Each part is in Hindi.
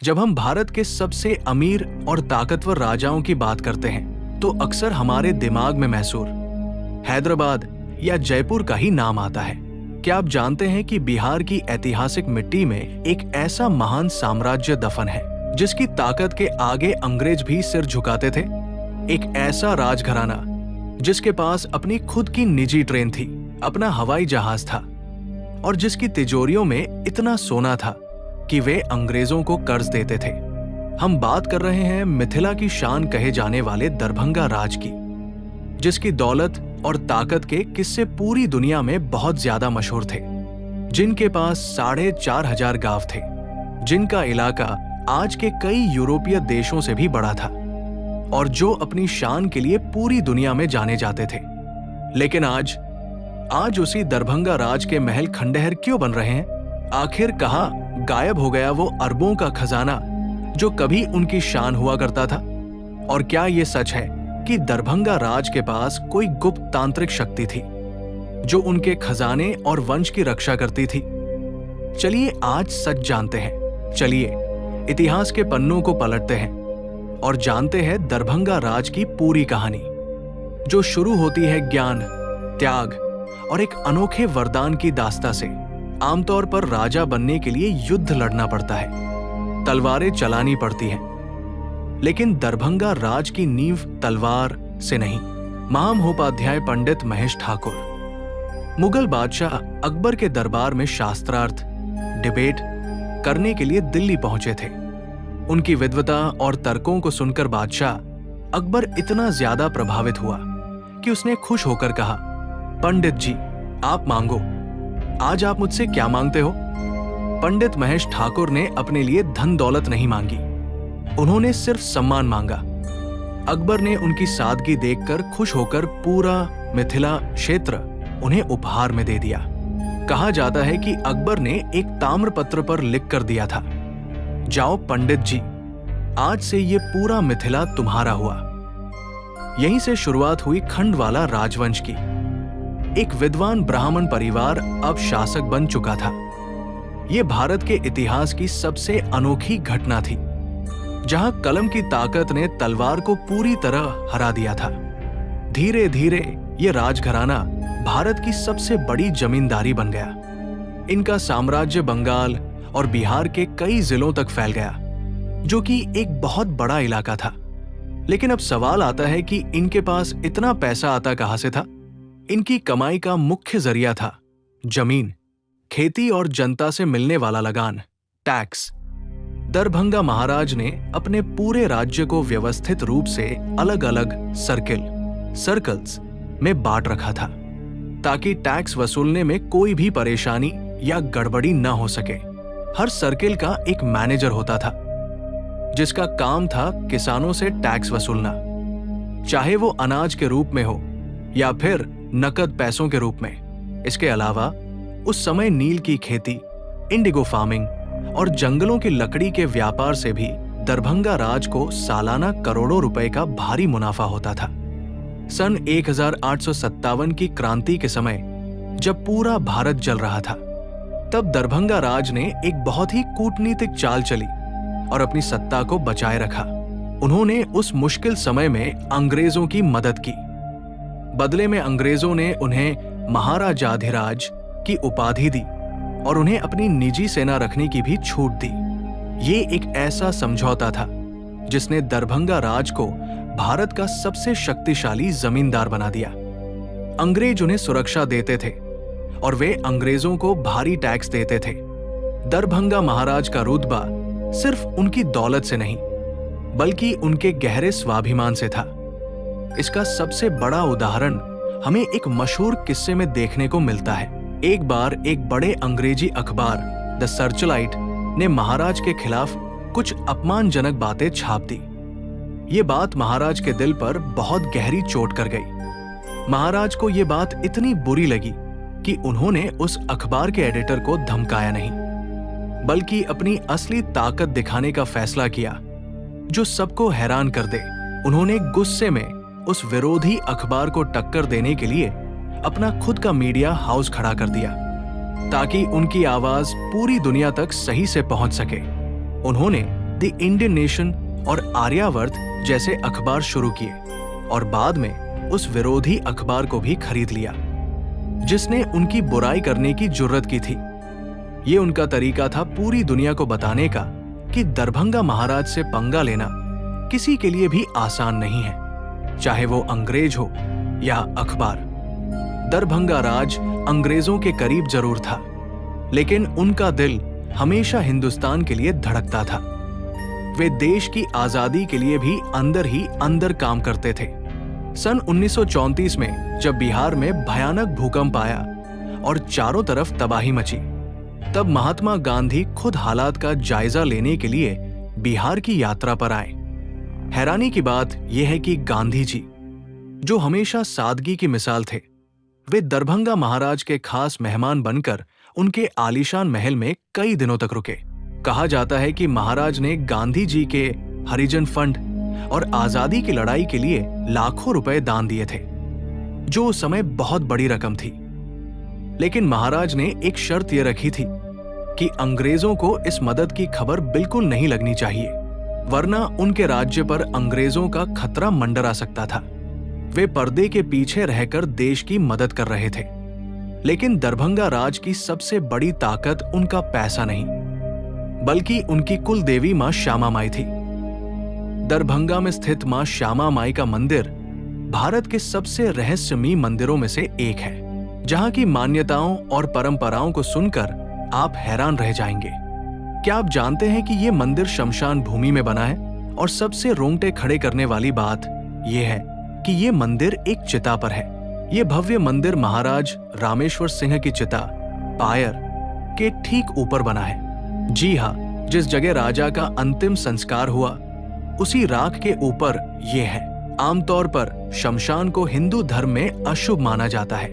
जब हम भारत के सबसे अमीर और ताकतवर राजाओं की बात करते हैं तो अक्सर हमारे दिमाग में मैसूर, हैदराबाद या जयपुर का ही नाम आता है। क्या आप जानते हैं कि बिहार की ऐतिहासिक मिट्टी में एक ऐसा महान साम्राज्य दफन है जिसकी ताकत के आगे अंग्रेज भी सिर झुकाते थे? एक ऐसा राजघराना जिसके पास अपनी खुद की निजी ट्रेन थी, अपना हवाई जहाज था और जिसकी तिजोरियों में इतना सोना था कि वे अंग्रेजों को कर्ज देते थे। हम बात कर रहे हैं मिथिला की शान कहे जाने वाले दरभंगा राज की, जिसकी दौलत और ताकत के किस्से पूरी दुनिया में बहुत ज्यादा मशहूर थे, जिनके पास 4,500 गांव थे, जिनका इलाका आज के कई यूरोपीय देशों से भी बड़ा था और जो अपनी शान के लिए पूरी दुनिया में जाने जाते थे। लेकिन आज उसी दरभंगा राज के महल खंडहर क्यों बन रहे हैं? आखिर कहाँ गायब हो गया वो अरबों का खजाना जो कभी उनकी शान हुआ करता था? और क्या ये सच है कि दरभंगा राज के पास कोई गुप्त तांत्रिक शक्ति थी जो उनके खजाने और वंश की रक्षा करती थी? चलिए आज सच जानते हैं। चलिए इतिहास के पन्नों को पलटते हैं और जानते हैं दरभंगा राज की पूरी कहानी, जो शुरू होती है ज्ञान, त्याग और एक अनोखे वरदान की दास्ता से। आमतौर पर राजा बनने के लिए युद्ध लड़ना पड़ता है, तलवारें चलानी पड़ती हैं, लेकिन दरभंगा राज की नींव तलवार से नहीं। महामहोपाध्याय पंडित महेश ठाकुर मुगल बादशाह अकबर के दरबार में शास्त्रार्थ डिबेट करने के लिए दिल्ली पहुंचे थे। उनकी विद्वता और तर्कों को सुनकर बादशाह अकबर इतना ज्यादा प्रभावित हुआ कि उसने खुश होकर कहा, पंडित जी आप मांगो, आज आप मुझसे क्या मांगते हो? पंडित महेश ठाकुर ने अपने लिए धन दौलत नहीं मांगी, उन्होंने सिर्फ सम्मान मांगा। अकबर ने उनकी सादगी देखकर खुश होकर पूरा मिथिला क्षेत्र उन्हें उपहार में दे दिया। कहा जाता है कि अकबर ने एक ताम्रपत्र पर लिख कर दिया था, जाओ पंडित जी, आज से ये पूरा मिथिला तुम्हारा हुआ। यहीं से शुरुआत हुई खंडवाला राजवंश की। एक विद्वान ब्राह्मण परिवार अब शासक बन चुका था। यह भारत के इतिहास की सबसे अनोखी घटना थी, जहां कलम की ताकत ने तलवार को पूरी तरह हरा दिया था। धीरे धीरे यह राजघराना भारत की सबसे बड़ी जमींदारी बन गया। इनका साम्राज्य बंगाल और बिहार के कई जिलों तक फैल गया, जो कि एक बहुत बड़ा इलाका था। लेकिन अब सवाल आता है कि इनके पास इतना पैसा आता कहां से था? इनकी कमाई का मुख्य जरिया था जमीन, खेती और जनता से मिलने वाला लगान, टैक्स। दरभंगा महाराज ने अपने पूरे राज्य को व्यवस्थित रूप से अलग अलग सर्कल्स में बांट रखा था, ताकि टैक्स वसूलने में कोई भी परेशानी या गड़बड़ी न हो सके। हर सर्किल का एक मैनेजर होता था, जिसका काम था किसानों से टैक्स वसूलना, चाहे वो अनाज के रूप में हो या फिर नकद पैसों के रूप में। इसके अलावा उस समय नील की खेती, इंडिगो फार्मिंग और जंगलों की लकड़ी के व्यापार से भी दरभंगा राज को सालाना करोड़ों रुपए का भारी मुनाफा होता था। सन 1857 की क्रांति के समय जब पूरा भारत जल रहा था, तब दरभंगा राज ने एक बहुत ही कूटनीतिक चाल चली और अपनी सत्ता को बचाए रखा। उन्होंने उस मुश्किल समय में अंग्रेजों की मदद की। बदले में अंग्रेजों ने उन्हें महाराजाधिराज की उपाधि दी और उन्हें अपनी निजी सेना रखने की भी छूट दी। ये एक ऐसा समझौता था जिसने दरभंगा राज को भारत का सबसे शक्तिशाली जमींदार बना दिया। अंग्रेज उन्हें सुरक्षा देते थे और वे अंग्रेजों को भारी टैक्स देते थे। दरभंगा महाराज का रुतबा सिर्फ उनकी दौलत से नहीं, बल्कि उनके गहरे स्वाभिमान से था। इसका सबसे बड़ा उदाहरण हमें एक मशहूर किस्से में देखने को मिलता है। एक बार एक बड़े अंग्रेजी अखबार द सर्चलाइट ने महाराज के खिलाफ कुछ अपमानजनक बातें छाप दी। ये बात महाराज के दिल पर बहुत गहरी चोट कर गई। महाराज को ये बात इतनी बुरी लगी कि उन्होंने उस अखबार के एडिटर को धमकाया नहीं, बल्कि अपनी असली ताकत दिखाने का फैसला किया जो सबको हैरान कर दे। उन्होंने गुस्से में उस विरोधी अखबार को टक्कर देने के लिए अपना खुद का मीडिया हाउस खड़ा कर दिया, ताकि उनकी आवाज पूरी दुनिया तक सही से पहुंच सके। उन्होंने द इंडियन नेशन और आर्यावर्त जैसे अखबार शुरू किए और बाद में उस विरोधी अखबार को भी खरीद लिया जिसने उनकी बुराई करने की जुर्रत की थी। ये उनका तरीका था पूरी दुनिया को बताने का कि दरभंगा महाराज से पंगा लेना किसी के लिए भी आसान नहीं है, चाहे वो अंग्रेज हो या अखबार। दरभंगा राज अंग्रेजों के करीब जरूर था, लेकिन उनका दिल हमेशा हिंदुस्तान के लिए धड़कता था। वे देश की आजादी के लिए भी अंदर ही अंदर काम करते थे। सन 1934 में जब बिहार में भयानक भूकंप आया और चारों तरफ तबाही मची, तब महात्मा गांधी खुद हालात का जायजा लेने के लिए बिहार की यात्रा पर आए। हैरानी की बात यह है कि गांधी जी, जो हमेशा सादगी की मिसाल थे, वे दरभंगा महाराज के खास मेहमान बनकर उनके आलीशान महल में कई दिनों तक रुके। कहा जाता है कि महाराज ने गांधी जी के हरिजन फंड और आजादी की लड़ाई के लिए लाखों रुपए दान दिए थे, जो उस समय बहुत बड़ी रकम थी। लेकिन महाराज ने एक शर्त यह रखी थी कि अंग्रेजों को इस मदद की खबर बिल्कुल नहीं लगनी चाहिए, वरना उनके राज्य पर अंग्रेजों का खतरा मंडरा सकता था। वे पर्दे के पीछे रहकर देश की मदद कर रहे थे। लेकिन दरभंगा राज की सबसे बड़ी ताकत उनका पैसा नहीं, बल्कि उनकी कुल देवी मां श्यामा माई थी। दरभंगा में स्थित मां श्यामा माई का मंदिर भारत के सबसे रहस्यमयी मंदिरों में से एक है, जहां की मान्यताओं और परंपराओं को सुनकर आप हैरान रह जाएंगे। क्या आप जानते हैं कि यह मंदिर शमशान भूमि में बना है? और सबसे रोंगटे खड़े करने वाली बात यह है कि यह मंदिर एक चिता पर है। यह भव्य मंदिर महाराज रामेश्वर सिंह की चिता पायर के ठीक ऊपर बना है। जी हाँ, जिस जगह राजा का अंतिम संस्कार हुआ उसी राख के ऊपर यह है। आमतौर पर शमशान को हिंदू धर्म में अशुभ माना जाता है,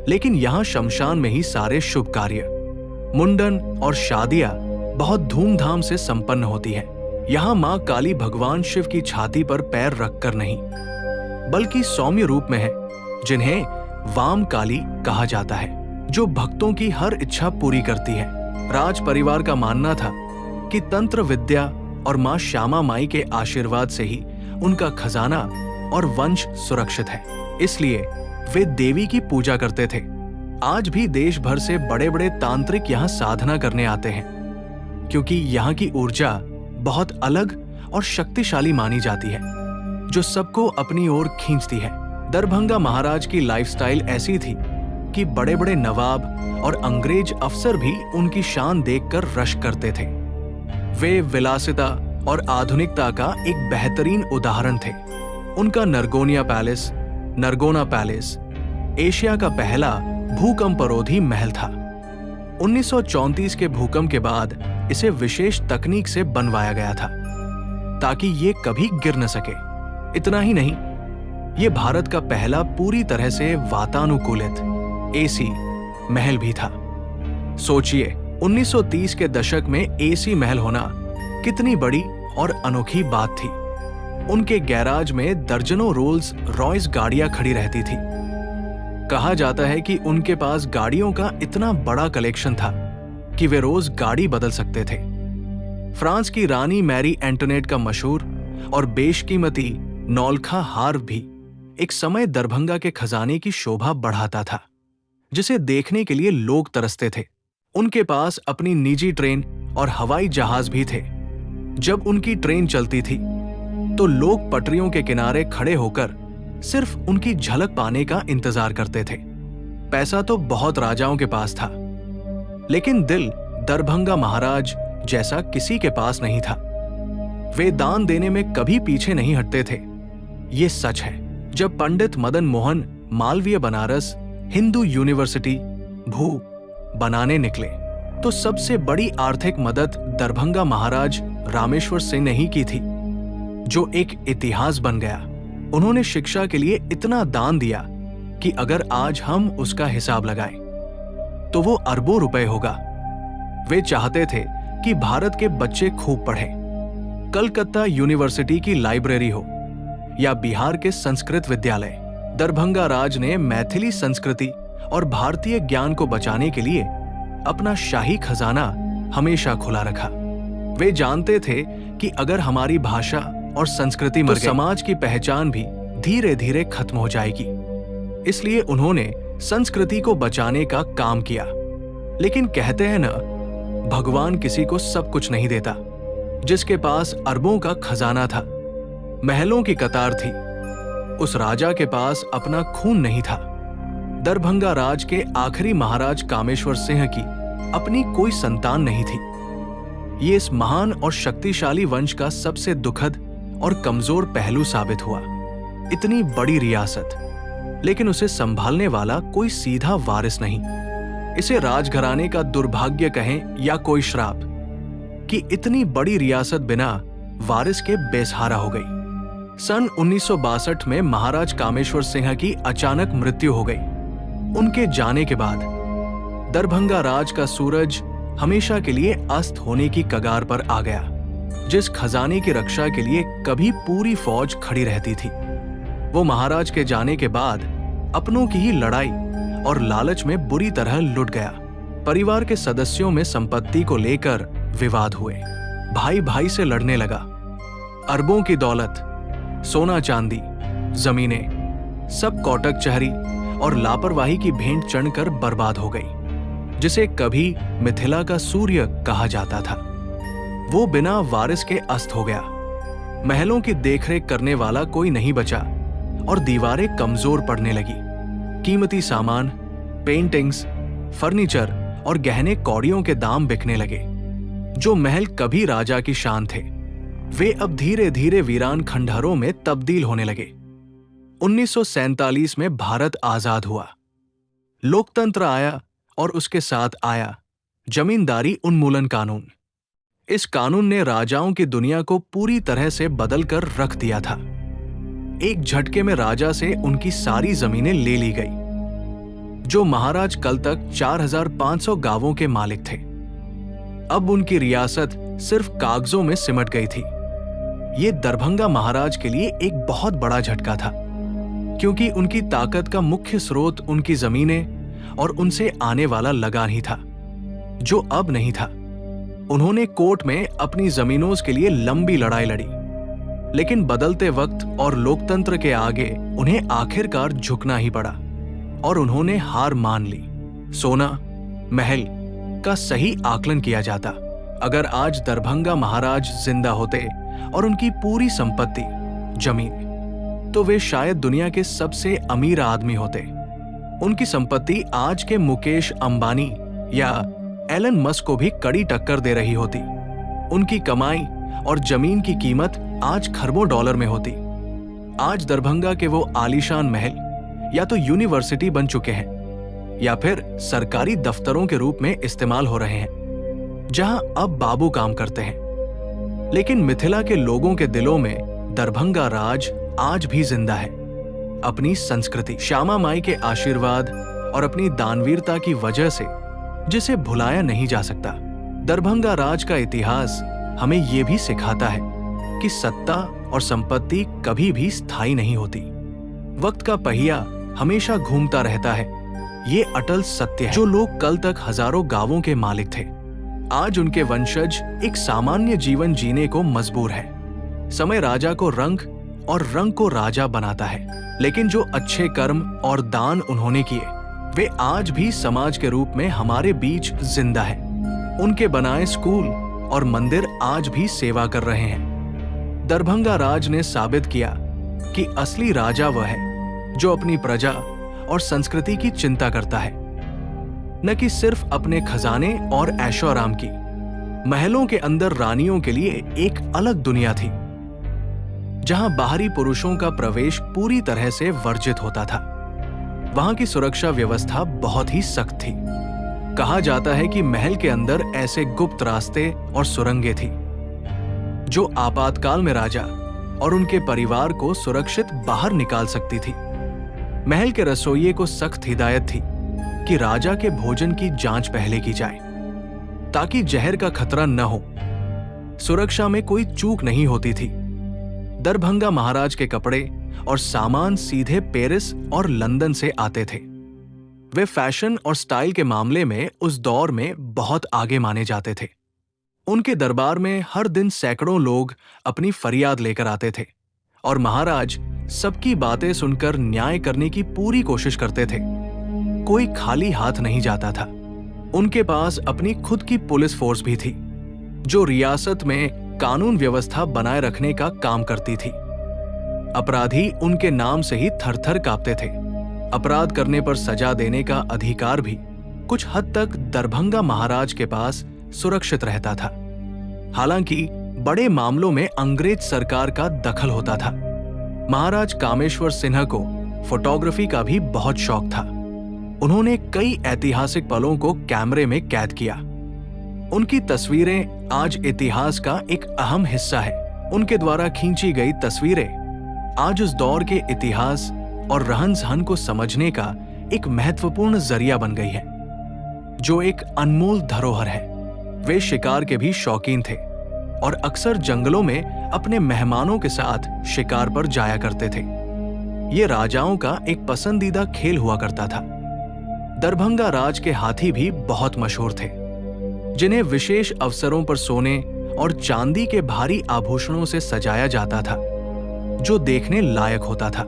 लेकिन यहाँ शमशान में ही सारे शुभ कार्य, मुंडन और शादियां बहुत धूमधाम से संपन्न होती है। यहाँ माँ काली भगवान शिव की छाती पर पैर रखकर नहीं, बल्कि सौम्य रूप में है, जिन्हें वाम काली कहा जाता है, जो भक्तों की हर इच्छा पूरी करती है। राज परिवार का मानना था कि तंत्र विद्या और मां श्यामा माई के आशीर्वाद से ही उनका खजाना और वंश सुरक्षित है, इसलिए वे देवी की पूजा करते थे। आज भी देश भर से बड़े बड़े तांत्रिक यहाँ साधना करने आते हैं, क्योंकि यहाँ की ऊर्जा बहुत अलग और शक्तिशाली मानी जाती है, जो सबको अपनी ओर खींचती है। दरभंगा महाराज की लाइफस्टाइल ऐसी थी कि बड़े बड़े नवाब और अंग्रेज अफसर भी उनकी शान देखकर रश करते थे। वे विलासिता और आधुनिकता का एक बेहतरीन उदाहरण थे। उनका नरगोना पैलेस एशिया का पहला भूकंपरोधी महल था। 1934 के भूकंप के बाद इसे विशेष तकनीक से बनवाया गया था ताकि ये कभी गिर न सके। इतना ही नहीं, ये भारत का पहला पूरी तरह से वातानुकूलित एसी महल भी था। सोचिए, 1930 के दशक में एसी महल होना कितनी बड़ी और अनोखी बात थी। उनके गैराज में दर्जनों रोल्स रॉयस गाड़ियां खड़ी रहती थी। कहा जाता है कि उनके पास गाड़ियों का इतना बड़ा कलेक्शन था कि वे रोज गाड़ी बदल सकते थे। फ्रांस की रानी मैरी एंटोनेट का मशहूर और बेशकीमती नौलखा हार भी एक समय दरभंगा के खजाने की शोभा बढ़ाता था, जिसे देखने के लिए लोग तरसते थे। उनके पास अपनी निजी ट्रेन और हवाई जहाज भी थे। जब उनकी ट्रेन चलती थी तो लोग पटरियों के किनारे खड़े होकर सिर्फ उनकी झलक पाने का इंतजार करते थे। पैसा तो बहुत राजाओं के पास था, लेकिन दिल दरभंगा महाराज जैसा किसी के पास नहीं था। वे दान देने में कभी पीछे नहीं हटते थे। ये सच है। जब पंडित मदन मोहन मालवीय बनारस हिंदू यूनिवर्सिटी भू बनाने निकले तो सबसे बड़ी आर्थिक मदद दरभंगा महाराज रामेश्वर सिंह ने ही की थी, जो एक इतिहास बन गया। उन्होंने शिक्षा के लिए इतना दान दिया कि अगर आज हम उसका हिसाब लगाएं तो वो अरबों रुपए होगा। वे चाहते थे कि भारत के बच्चे खूब पढ़ें। कलकत्ता यूनिवर्सिटी की लाइब्रेरी हो या बिहार के संस्कृत विद्यालय, दरभंगा राज ने मैथिली संस्कृति और भारतीय ज्ञान को बचाने के लिए अपना शाही खजाना हमेशा खुला रखा। वे जानते थे कि अगर हमारी भाषा और संस्कृति मर गई, तो समाज की पहचान भी धीरे धीरे खत्म हो जाएगी। इसलिए उन्होंने संस्कृति को बचाने का काम किया। लेकिन कहते हैं ना, भगवान किसी को सब कुछ नहीं देता। जिसके पास अरबों का खजाना था, महलों की कतार थी, उस राजा के पास अपना खून नहीं था। दरभंगा राज के आखिरी महाराज कामेश्वर सिंह की अपनी कोई संतान नहीं थी। ये इस महान और शक्तिशाली वंश का सबसे दुखद और कमजोर पहलू साबित हुआ। इतनी बड़ी रियासत, लेकिन उसे संभालने वाला कोई सीधा वारिस नहीं। इसे राजघराने का दुर्भाग्य कहें या कोई श्राप, कि इतनी बड़ी रियासत बिना वारिस के बेसहारा हो गई। सन 1962 में महाराज कामेश्वर सिंह की अचानक मृत्यु हो गई। उनके जाने के बाद दरभंगा राज का सूरज हमेशा के लिए अस्त होने की कगार पर आ गया। जिस खजाने की रक्षा के लिए कभी पूरी फौज खड़ी रहती थी, वो महाराज के जाने के बाद अपनों की ही लड़ाई और लालच में बुरी तरह लुट गया। परिवार के सदस्यों में संपत्ति को लेकर विवाद हुए। भाई भाई से लड़ने लगा। अरबों की दौलत, सोना चांदी, जमीनें, सब कौटक चहरी और लापरवाही की भेंट चढ़कर बर्बाद हो गई। जिसे कभी मिथिला का सूर्य कहा जाता था, वो बिना वारिस के अस्त हो गया। महलों की देखरेख करने वाला कोई नहीं बचा और दीवारें कमजोर पड़ने लगी। कीमती सामान, पेंटिंग्स, फर्नीचर और गहने कौड़ियों के दाम बिकने लगे। जो महल कभी राजा की शान थे, वे अब धीरे धीरे वीरान खंडहरों में तब्दील होने लगे। 1947 में भारत आजाद हुआ। लोकतंत्र आया और उसके साथ आया जमींदारी उन्मूलन कानून। इस कानून ने राजाओं की दुनिया को पूरी तरह से बदल कर रख दिया था। एक झटके में राजा से उनकी सारी जमीनें ले ली गई। जो महाराज कल तक 4500 गांवों के मालिक थे, अब उनकी रियासत सिर्फ कागजों में सिमट गई थी। ये दरभंगा महाराज के लिए एक बहुत बड़ा झटका था, क्योंकि उनकी ताकत का मुख्य स्रोत उनकी जमीनें और उनसे आने वाला लगान ही था, जो अब नहीं था। उन्होंने कोर्ट में अपनी जमीनों के लिए लंबी लड़ाई लड़ी, लेकिन बदलते वक्त और लोकतंत्र के आगे उन्हें आखिरकार झुकना ही पड़ा और उन्होंने हार मान ली। सोना, महल का सही आकलन किया जाता। अगर आज दरभंगा महाराज जिंदा होते और उनकी पूरी संपत्ति, जमीन, तो वे शायद दुनिया के सबसे अमीर आदमी होते। उनकी संपत्ति आज के मुकेश अंबानी या एलन मस्क को भी कड़ी टक्कर दे रही होती। उनकी कमाई और जमीन की कीमत आज खरबों डॉलर में होती। आज दरभंगा के वो आलीशान महल या तो यूनिवर्सिटी बन चुके हैं या फिर सरकारी दफ्तरों के रूप में इस्तेमाल हो रहे हैं, जहां अब बाबू काम करते हैं। लेकिन मिथिला के लोगों के दिलों में दरभंगा राज आज भी जिंदा है। अपनी संस्कृति, श्यामा माई के आशीर्वाद और अपनी दानवीरता की वजह से, जिसे भुलाया नहीं जा सकता। दरभंगा राज का इतिहास हमें यह भी सिखाता है कि सत्ता और संपत्ति कभी भी स्थायी नहीं होती। वक्त का पहिया हमेशा घूमता रहता है। ये अटल सत्य है। जो लोग कल तक हजारों गांवों के मालिक थे, आज उनके वंशज एक सामान्य जीवन जीने को मजबूर है। समय राजा को रंग और रंग को राजा बनाता है, लेकिन जो अच्छे कर्म और दान उन्होंने किए, वे आज भी समाज के रूप में हमारे बीच जिंदा है। उनके बनाए स्कूल और मंदिर आज भी सेवा कर रहे हैं। दरभंगा राज ने साबित किया कि असली राजा वह है जो अपनी प्रजा और संस्कृति की चिंता करता है, न कि सिर्फ अपने खजाने और ऐशो आराम की। महलों के अंदर रानियों के लिए एक अलग दुनिया थी, जहां बाहरी पुरुषों का प्रवेश पूरी तरह से वर्जित होता था। वहां की सुरक्षा व्यवस्था बहुत ही सख्त थी। कहा जाता है कि महल के अंदर ऐसे गुप्त रास्ते और सुरंगें थी जो आपातकाल में राजा और उनके परिवार को सुरक्षित बाहर निकाल सकती थी। महल के रसोइये को सख्त हिदायत थी कि राजा के भोजन की जांच पहले की जाए, ताकि जहर का खतरा न हो। सुरक्षा में कोई चूक नहीं होती थी। दरभंगा महाराज के कपड़े और सामान सीधे पेरिस और लंदन से आते थे। वे फैशन और स्टाइल के मामले में उस दौर में बहुत आगे माने जाते थे। उनके दरबार में हर दिन सैकड़ों लोग अपनी फरियाद लेकर आते थे और महाराज सबकी बातें सुनकर न्याय करने की पूरी कोशिश करते थे। कोई खाली हाथ नहीं जाता था। उनके पास अपनी खुद की पुलिस फोर्स भी थी, जो रियासत में कानून व्यवस्था बनाए रखने का काम करती थी। अपराधी उनके नाम से ही थर-थर कांपते थे। अपराध करने पर सजा देने का अधिकार भी कुछ हद तक दरभंगा महाराज के पास सुरक्षित रहता था। हालांकि बड़े मामलों में अंग्रेज सरकार का दखल होता था। महाराज कामेश्वर सिन्हा को फोटोग्राफी का भी बहुत शौक था। उन्होंने कई ऐतिहासिक पलों को कैमरे में कैद किया। उनकी तस्वीरें आज इतिहास का एक अहम हिस्सा है। उनके द्वारा खींची गई तस्वीरें आज उस दौर के इतिहास और रहन-सहन को समझने का एक महत्वपूर्ण जरिया बन गई है, जो एक अनमोल धरोहर है। वे शिकार के भी शौकीन थे और अक्सर जंगलों में अपने मेहमानों के साथ शिकार पर जाया करते थे। ये राजाओं का एक पसंदीदा खेल हुआ करता था। दरभंगा राज के हाथी भी बहुत मशहूर थे, जिन्हें विशेष अवसरों पर सोने और चांदी के भारी आभूषणों से सजाया जाता था, जो देखने लायक होता था।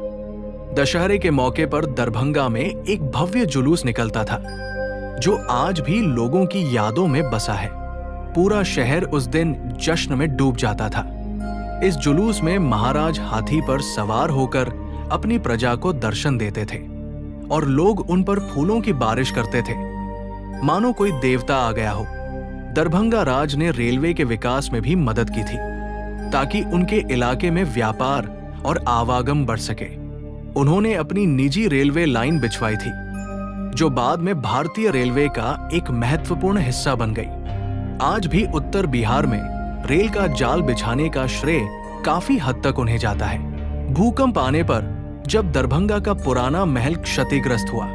दशहरे के मौके पर दरभंगा में एक भव्य जुलूस निकलता था, जो आज भी लोगों की यादों में बसा है। पूरा शहर उस दिन जश्न में डूब जाता था। इस जुलूस में महाराज हाथी पर सवार होकर अपनी प्रजा को दर्शन देते थे और लोग उन पर फूलों की बारिश करते थे, मानो कोई देवता आ गया हो। दरभंगा राज ने रेलवे के विकास में भी मदद की थी, ताकि उनके इलाके में व्यापार और आवागम बढ़ सके। उन्होंने अपनी निजी रेलवे लाइन बिछवाई थी, जो बाद में भारतीय रेलवे का एक महत्वपूर्ण हिस्सा बन गई। आज भी उत्तर बिहार में रेल का जाल बिछाने का श्रेय काफी हद तक उन्हें जाता है। भूकंप आने पर जब दरभंगा का पुराना महल क्षतिग्रस्त हुआ,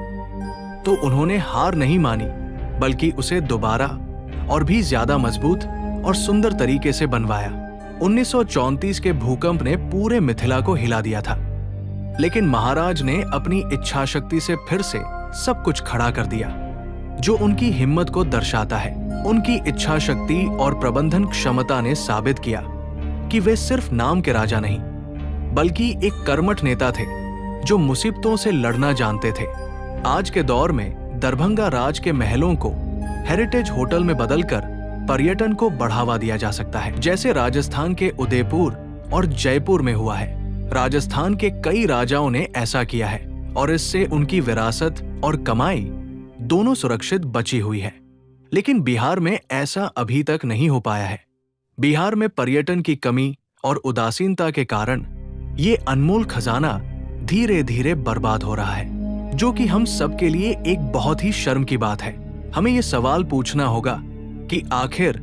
तो उन्होंने हार नहीं मानी, बल्कि उसे दोबारा और भी ज्यादा मजबूत और सुंदर तरीके से बनवाया। 1934 के भूकंप ने पूरे मिथिला को हिला दिया था, लेकिन महाराज ने अपनी इच्छा शक्ति से फिर से सब कुछ खड़ा कर दिया, जो उनकी हिम्मत को दर्शाता है। उनकी इच्छा शक्ति और प्रबंधन क्षमता ने साबित किया कि वे सिर्फ नाम के राजा नहीं, बल्कि एक कर्मठ नेता थे, जो मुसीबतों से लड़ना जानते थे। आज के दौर में दरभंगा राज के महलों को हेरिटेज होटल में बदलकर पर्यटन को बढ़ावा दिया जा सकता है, जैसे राजस्थान के उदयपुर और जयपुर में हुआ है। राजस्थान के कई राजाओं ने ऐसा किया है और इससे उनकी विरासत और कमाई दोनों सुरक्षित बची हुई है। लेकिन बिहार में ऐसा अभी तक नहीं हो पाया है। बिहार में पर्यटन की कमी और उदासीनता के कारण ये अनमोल खजाना धीरे धीरे बर्बाद हो रहा है, जो कि हम सब के लिए एक बहुत ही शर्म की बात है। हमें ये सवाल पूछना होगा कि आखिर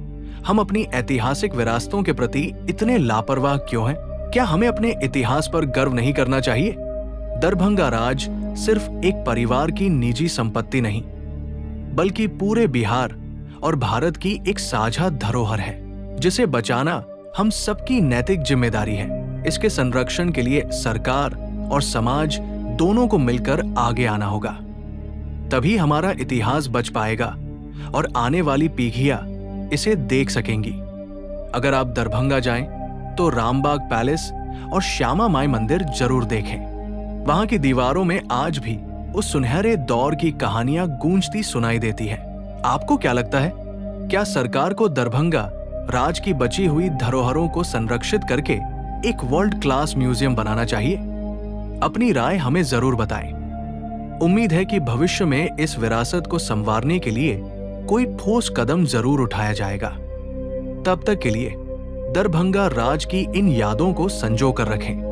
हम अपनी ऐतिहासिक विरासतों के प्रति इतने लापरवाह क्यों हैं? क्या हमें अपने इतिहास पर गर्व नहीं करना चाहिए? दरभंगा राज सिर्फ एक परिवार की निजी संपत्ति नहीं, बल्कि पूरे बिहार और भारत की एक साझा धरोहर है, जिसे बचाना हम सबकी नैतिक जिम्मेदारी है। इसके संरक्षण के लिए सरकार और समाज दोनों को मिलकर आगे आना होगा। तभी हमारा इतिहास बच पाएगा और आने वाली पीढ़ियां इसे देख सकेंगी। अगर आप दरभंगा जाएं, तो रामबाग पैलेस और श्यामा माई मंदिर जरूर देखें। वहां की दीवारों में आज भी उस सुनहरे दौर की कहानियां गूंजती सुनाई देती है। आपको क्या लगता है? क्या सरकार को दरभंगा राज की बची हुई धरोहरों को संरक्षित करके एक वर्ल्ड क्लास म्यूजियम बनाना चाहिए? अपनी राय हमें जरूर बताएं। उम्मीद है कि भविष्य में इस विरासत को संवारने के लिए कोई ठोस कदम जरूर उठाया जाएगा। तब तक के लिए दरभंगा राज की इन यादों को संजो कर रखें।